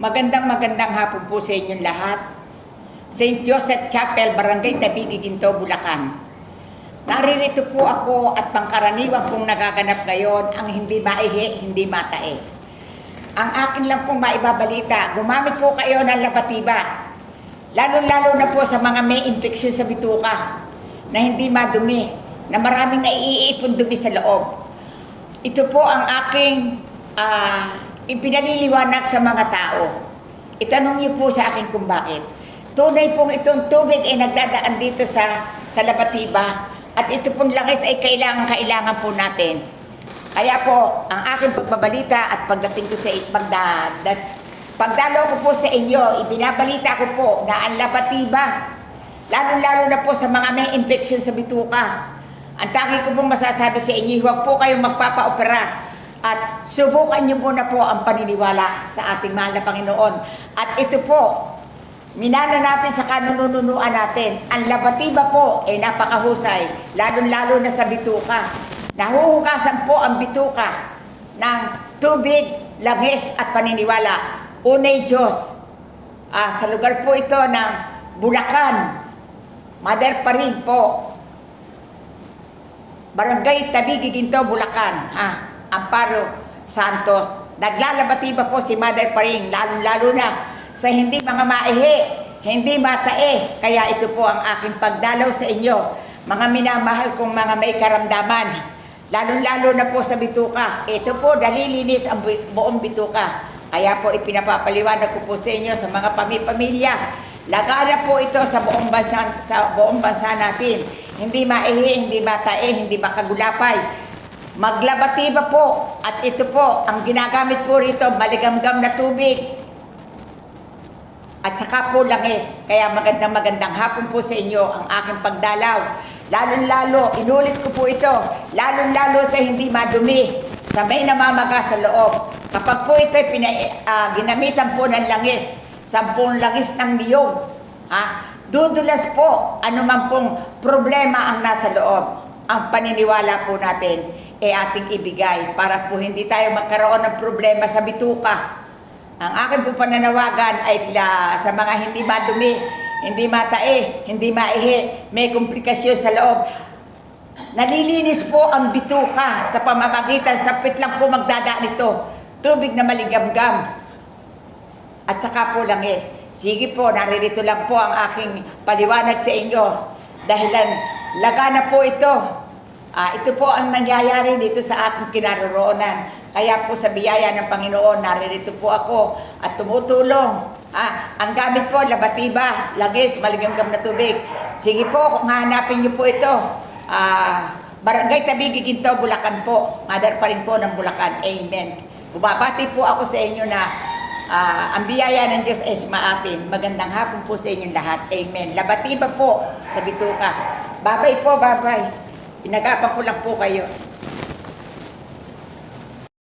Magandang hapon po sa inyong lahat. St. Joseph Chapel, Barangay Tabigi, Ginto, Bulacan. Naririto po ako at pangkaraniwan pong nagaganap ngayon ang hindi maihi, hindi matae. Ang akin lang pong maibabalita, gumamit po kayo ng labatiba. Lalo-lalo na po sa mga may infeksyon sa bituka na hindi madumi, na maraming naiipon dumi sa loob. Ito po ang aking ipinaliliwanag sa mga tao. Itanong niyo po sa akin kung bakit. Tunay pong itong tubig ay nagdadaan dito sa labatiba at ito pong langis ay kailangan po natin. Kaya po, ang aking pagbabalita at pagdating ko sa pagdalo ko po sa inyo, ibinabalita ko po na ang labatiba, lalo-lalo na po sa mga may infeksyon sa bituka. Ang tangi ko pong masasabi sa inyo, huwag po kayong magpapa-opera. At subukan niyo muna po ang paniniwala sa ating mahal na Panginoon. At ito po, minana natin sa kanununuan natin. Ang labatiba po ay napakahusay, lalo-lalo na sa bituka. Nahuhugasan po ang bituka ng tubig, langis at paniniwala. Unay Diyos. Sa lugar po ito ng Bulacan, Mother pa rin po. Barangay Tabigi, Ginto, Bulacan. Amparo Santos. Naglalabatiba po si Mother Paring, lalo-lalo na sa hindi mga maihi, hindi matae. Kaya ito po ang aking pagdalaw sa inyo, mga minamahal kong mga may karamdaman, lalo-lalo na po sa bituka. Ito po, dalilinis ang buong bituka. Kaya po ipinapapaliwanag ko po sa inyo sa mga pamilya. Lagana po ito sa buong bansa natin. Hindi maihi, hindi matae, hindi makagulapay. Maglabatiba po at ito po ang ginagamit po rito, maligamgam na tubig at saka po langis. Kaya magandang hapon po sa inyo ang aking pagdalaw. Lalong-lalo, inulit ko po ito, lalong-lalo sa hindi madumi, sa may namamaga sa loob. Kapag po ito ginamitan po ng langis, 10 langis ng niyog, dudulas po anuman pong problema ang nasa loob. Ang paniniwala po natin ating ibigay para po hindi tayo magkaroon ng problema sa bituka. Ang akin po pananawagan ay sa mga hindi madumi, hindi matae, hindi maihi, may komplikasyon sa loob. Nalilinis po ang bituka sa pamamagitan, sapit lang po magdadaan nito, tubig na maligamgam at saka po langis. Sige po, naririto lang po ang aking paliwanag sa inyo dahilan lagana po ito. Ito po ang nangyayari dito sa aking kinaroroonan. Kaya po sa biyaya ng Panginoon, naririto po ako at tumutulong. Ang gamit po, labatiba, langis, maligamgam na tubig. Sige po, kung hanapin niyo po ito, Barangay Tabigi, Ginto, Bulacan po. Mother pa rin po ng Bulacan. Amen. Bumabati po ako sa inyo na ang biyaya ng Diyos ay sumaatin. Magandang hapon po sa inyong lahat. Amen. Labatiba po sa bituka. Babay po, babay. Pinagapan ko lang po kayo.